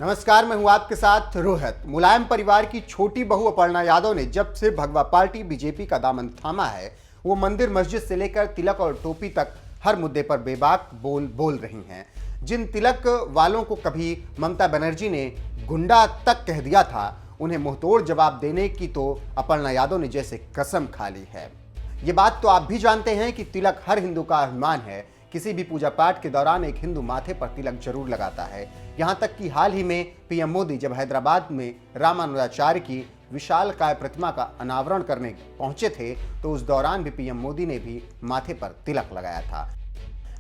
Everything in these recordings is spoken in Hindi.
नमस्कार, मैं हूं आपके साथ रोहित। मुलायम परिवार की छोटी बहू अपर्णा यादव ने जब से भगवा पार्टी बीजेपी का दामन थामा है, वो मंदिर मस्जिद से लेकर तिलक और टोपी तक हर मुद्दे पर बेबाक बोल रही हैं। जिन तिलक वालों को कभी ममता बनर्जी ने गुंडा तक कह दिया था, उन्हें मुंहतोड़ जवाब देने की तो अपर्णा यादव ने जैसे कसम खा ली है। ये बात तो आप भी जानते हैं कि तिलक हर हिंदू का अभिमान है। किसी भी पूजा पाठ के दौरान एक हिंदू माथे पर तिलक जरूर लगाता है। यहां तक कि हाल ही में पीएम मोदी जब हैदराबाद में रामानुजाचार्य की विशालकाय प्रतिमा का अनावरण करने पहुंचे थे, तो उस दौरान भी पीएम मोदी ने भी माथे पर तिलक लगाया था।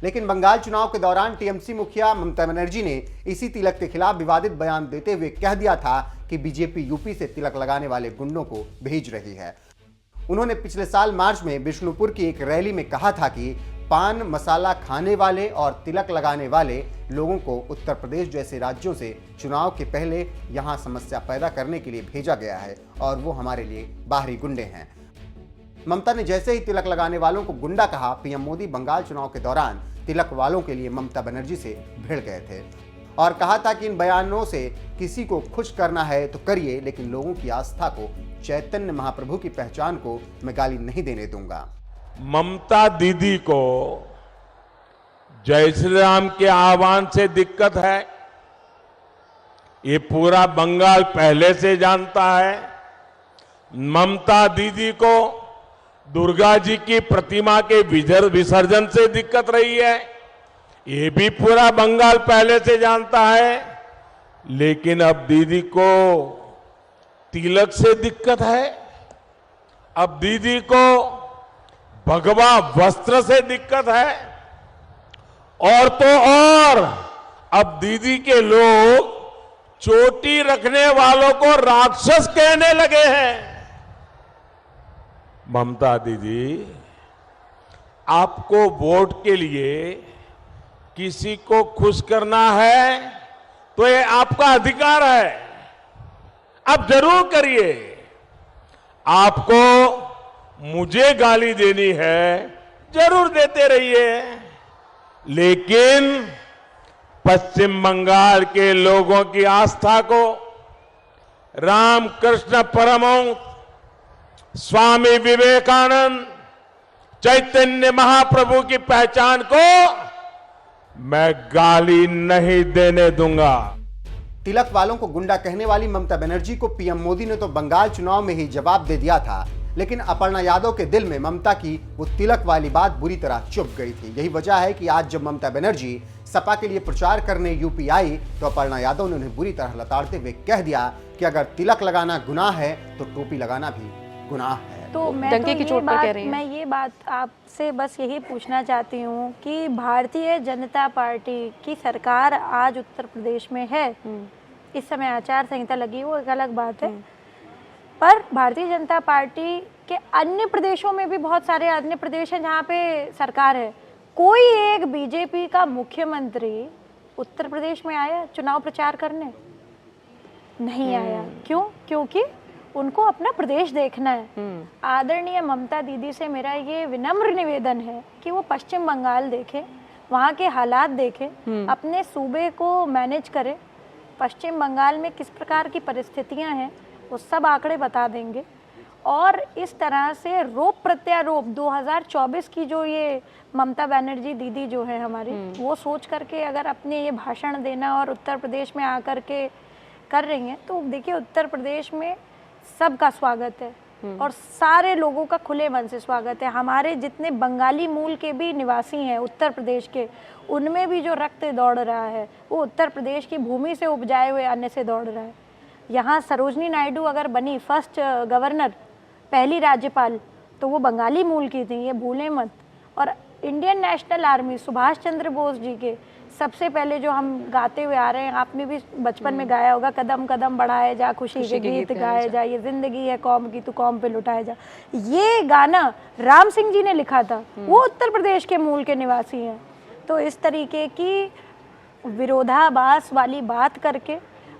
लेकिन बंगाल चुनाव के दौरान टीएमसी मुखिया ममता बनर्जी ने इसी तिलक के खिलाफ विवादित बयान देते हुए कह दिया था कि बीजेपी यूपी से तिलक लगाने वाले गुंडों को भेज रही है। उन्होंने पिछले साल मार्च में बिष्णुपुर की एक रैली में कहा था कि पान मसाला खाने वाले और तिलक लगाने वाले लोगों को उत्तर प्रदेश जैसे राज्यों से चुनाव के पहले यहां समस्या पैदा करने के लिए भेजा गया है और वो हमारे लिए बाहरी गुंडे हैं। ममता ने जैसे ही तिलक लगाने वालों को गुंडा कहा, पीएम मोदी बंगाल चुनाव के दौरान तिलक वालों के लिए ममता बनर्जी से भिड़ गए थे और कहा था कि इन बयानों से किसी को खुश करना है तो करिए, लेकिन लोगों की आस्था को, चैतन्य महाप्रभु की पहचान को मैं गाली नहीं देने दूंगा। ममता दीदी को जय श्री राम के आह्वान से दिक्कत है, ये पूरा बंगाल पहले से जानता है। ममता दीदी को दुर्गा जी की प्रतिमा के विसर्जन से दिक्कत रही है, ये भी पूरा बंगाल पहले से जानता है। लेकिन अब दीदी को तिलक से दिक्कत है, अब दीदी को भगवा वस्त्र से दिक्कत है, और तो और अब दीदी के लोग चोटी रखने वालों को राक्षस कहने लगे हैं। ममता दीदी, आपको वोट के लिए किसी को खुश करना है तो ये आपका अधिकार है, आप जरूर करिए। आपको मुझे गाली देनी है, जरूर देते रहिए, लेकिन पश्चिम बंगाल के लोगों की आस्था को, रामकृष्ण परमहंस, स्वामी विवेकानंद, चैतन्य महाप्रभु की पहचान को मैं गाली नहीं देने दूंगा। तिलक वालों को गुंडा कहने वाली ममता बनर्जी को पीएम मोदी ने तो बंगाल चुनाव में ही जवाब दे दिया था, लेकिन अपर्णा यादव के दिल में ममता की वो तिलक वाली बात बुरी तरह चुभ गई थी। यही वजह है कि आज जब ममता बनर्जी सपा के लिए प्रचार करने यूपी आई, तो अपर्णा यादव ने उन्हें बुरी तरह लताड़ते हुए कह दिया कि अगर तिलक लगाना गुनाह है तो टोपी लगाना भी गुनाह है। तो मैं ये बात आपसे बस यही पूछना चाहती हूँ कि भारतीय जनता पार्टी की सरकार आज उत्तर प्रदेश में है, इस समय आचार संहिता लगी, वो एक अलग बात है, पर भारतीय जनता पार्टी के अन्य प्रदेशों में भी बहुत सारे अन्य प्रदेश हैं जहाँ पे सरकार है। कोई एक बीजेपी का मुख्यमंत्री उत्तर प्रदेश में आया चुनाव प्रचार करने? नहीं आया। क्यों? क्योंकि उनको अपना प्रदेश देखना है। आदरणीय ममता दीदी से मेरा ये विनम्र निवेदन है कि वो पश्चिम बंगाल देखें, वहाँ के हालात देखें, अपने सूबे को मैनेज करें। पश्चिम बंगाल में किस प्रकार की परिस्थितियाँ हैं वो सब आंकड़े बता देंगे। और इस तरह से रोप प्रत्यारोप 2024 की जो ये ममता बनर्जी दीदी जो है हमारी, वो सोच करके अगर अपने ये भाषण देना और उत्तर प्रदेश में आकर के कर रही हैं, तो देखिए उत्तर प्रदेश में सबका स्वागत है और सारे लोगों का खुले मन से स्वागत है। हमारे जितने बंगाली मूल के भी निवासी हैं उत्तर प्रदेश के, उनमें भी जो रक्त दौड़ रहा है वो उत्तर प्रदेश की भूमि से उपजाए हुए अन्न से दौड़ रहा है। यहाँ सरोजनी नायडू अगर बनी फर्स्ट गवर्नर, पहली राज्यपाल, तो वो बंगाली मूल की थी, ये भूलें मत। और Indian national army, Subhash Chandra Bose ji के सबसे पहले जो हम गाते हुए आ रहे हैं, आपने भी बचपन में गाया होगा, कदम कदम बढ़ाए जा, खुशी के गीत गाए जा, ये जिंदगी है कौम की, तू कौम पे लुटाए जा। ये गाना राम सिंह जी ने लिखा था, वो उत्तर प्रदेश के मूल के निवासी हैं। तो इस तरीके की विरोधाभास वाली बात करके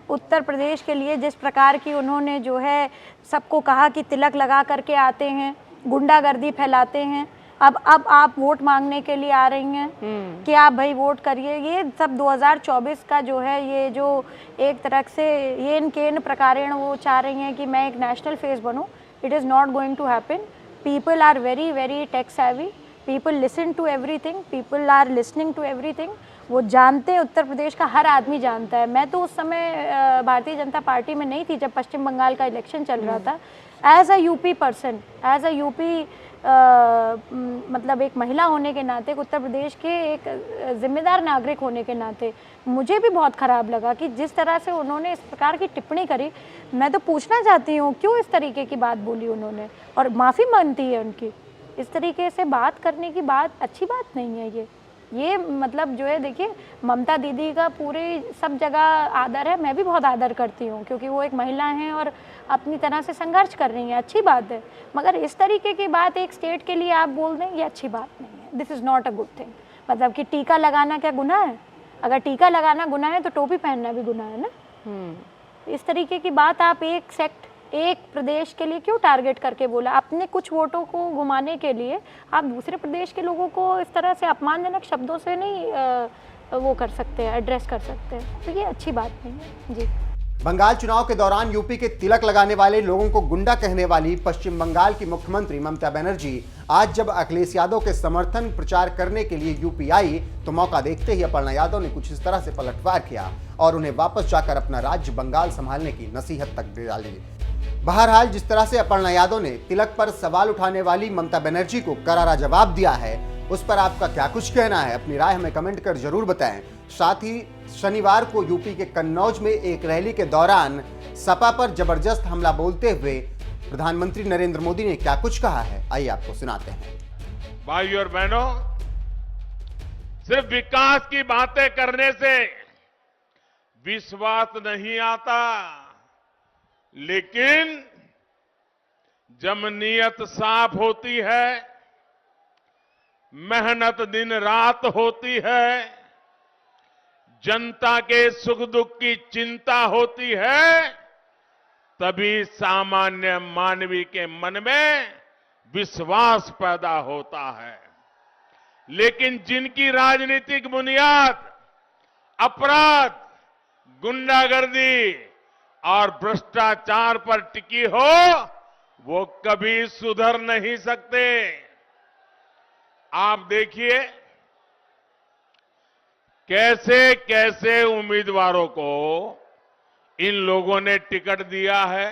उत्तर प्रदेश के लिए जिस प्रकार की उन्होंने जो है सबको कहा कि तिलक लगा करके आते हैं, गुंडागर्दी फैलाते हैं, अब आप वोट मांगने के लिए आ रही हैं कि आप भाई वोट करिए। ये सब 2024 का जो है, ये जो एक तरह से ये केन प्रकारेण वो चाह रही हैं कि मैं एक नेशनल फेस बनूं। It is not going to happen. People are very very tech savvy, people listen to everything, people are listening to everything. वो जानते हैं, उत्तर प्रदेश का हर आदमी जानता है। मैं तो उस समय भारतीय जनता पार्टी में नहीं थी जब पश्चिम बंगाल का इलेक्शन चल रहा था। As a UP person, as a UP मतलब एक महिला होने के नाते, एक उत्तर प्रदेश के एक जिम्मेदार नागरिक होने के नाते मुझे भी बहुत ख़राब लगा कि जिस तरह से उन्होंने इस प्रकार की टिप्पणी करी। मैं तो पूछना चाहती हूँ क्यों इस तरीके की बात बोली उन्होंने, और माफ़ी मांगती है उनकी। इस तरीके से बात करने की बात अच्छी बात नहीं है। ये मतलब जो है, देखिए ममता दीदी का पूरे सब जगह आदर है, मैं भी बहुत आदर करती हूँ क्योंकि वो एक महिला हैं और अपनी तरह से संघर्ष कर रही हैं, अच्छी बात है। मगर इस तरीके की बात एक स्टेट के लिए आप बोल दें, ये अच्छी बात नहीं है। This is not a good thing. मतलब कि टीका लगाना क्या गुनाह है? अगर टीका लगाना गुनाह है तो टोपी पहनना भी गुनाह है ना। इस तरीके की बात आप एक सेक्ट, एक प्रदेश के लिए क्यों टारगेट करके बोला? अपने कुछ वोटों को घुमाने के लिए आप दूसरे प्रदेश के लोगों को इस तरह से अपमानजनक शब्दों से नहीं वो कर सकते हैं, एड्रेस कर सकते हैं। तो ये अच्छी बात नहीं है जी। बंगाल चुनाव के दौरान यूपी के तिलक लगाने वाले लोगों को गुंडा कहने वाली पश्चिम बंगाल की मुख्यमंत्री ममता बनर्जी आज जब अखिलेश यादव के समर्थन प्रचार करने के लिए यूपी आई तो मौका देखते ही अपर्णा यादव ने कुछ इस तरह से पलटवार किया और उन्हें वापस जाकर अपना राज्य बंगाल संभालने की नसीहत तक दे डाली। बहरहाल, जिस तरह से अपर्णा यादव ने तिलक पर सवाल उठाने वाली ममता बनर्जी को करारा जवाब दिया है, उस पर आपका क्या कुछ कहना है? अपनी राय हमें कमेंट कर जरूर बताएं। साथ ही शनिवार को यूपी के कन्नौज में एक रैली के दौरान सपा पर जबरदस्त हमला बोलते हुए प्रधानमंत्री नरेंद्र मोदी ने क्या कुछ कहा है, आइए आपको सुनाते हैं। भाइयों और बहनों, सिर्फ विकास की बातें करने से विश्वास नहीं आता, लेकिन जब नीयत साफ होती है, मेहनत दिन रात होती है, जनता के सुख दुख की चिंता होती है, तभी सामान्य मानवी के मन में विश्वास पैदा होता है। लेकिन जिनकी राजनीतिक बुनियाद अपराध, गुंडागर्दी और भ्रष्टाचार पर टिकी हो, वो कभी सुधर नहीं सकते। आप देखिए कैसे कैसे उम्मीदवारों को इन लोगों ने टिकट दिया है।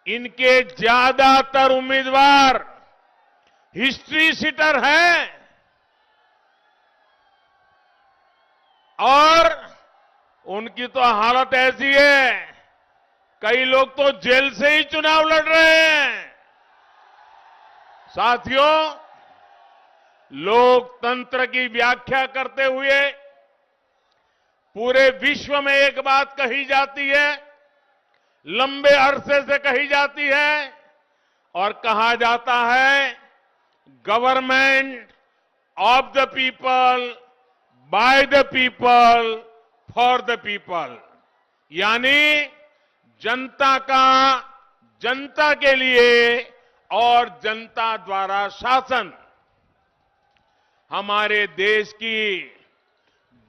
इनके ज्यादातर उम्मीदवार हिस्ट्री सीटर हैं और उनकी तो हालत ऐसी है, कई लोग तो जेल से ही चुनाव लड़ रहे हैं। साथियों, लोकतंत्र की व्याख्या करते हुए पूरे विश्व में एक बात कही जाती है, लंबे अरसे से कही जाती है और कहा जाता है, government of the people, by the people, for the people. यानी जनता का जनता के लिए और जनता द्वारा शासन। हमारे देश की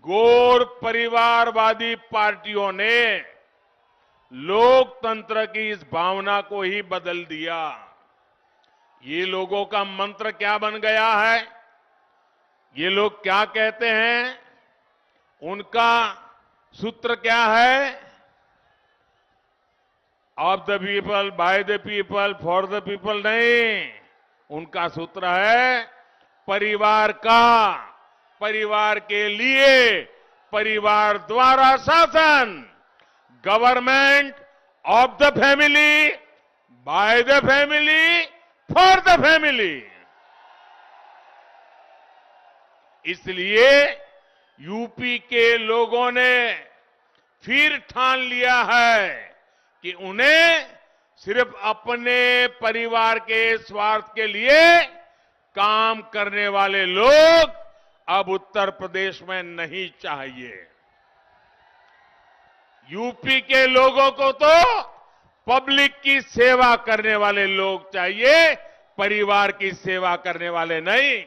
गैर परिवारवादी पार्टियों ने लोकतंत्र की इस भावना को ही बदल दिया। ये लोगों का मंत्र क्या बन गया है? ये लोग क्या कहते हैं? उनका सूत्र क्या है? Of the people, by the people, for the people नहीं। उनका सूत्र है परिवार का, परिवार के लिए, परिवार द्वारा शासन। Government of the family, by the family, for the family. इसलिए यूपी के लोगों ने फिर ठान लिया है कि उन्हें सिर्फ अपने परिवार के स्वार्थ के लिए काम करने वाले लोग अब उत्तर प्रदेश में नहीं चाहिए। यूपी के लोगों को तो पब्लिक की सेवा करने वाले लोग चाहिए, परिवार की सेवा करने वाले नहीं।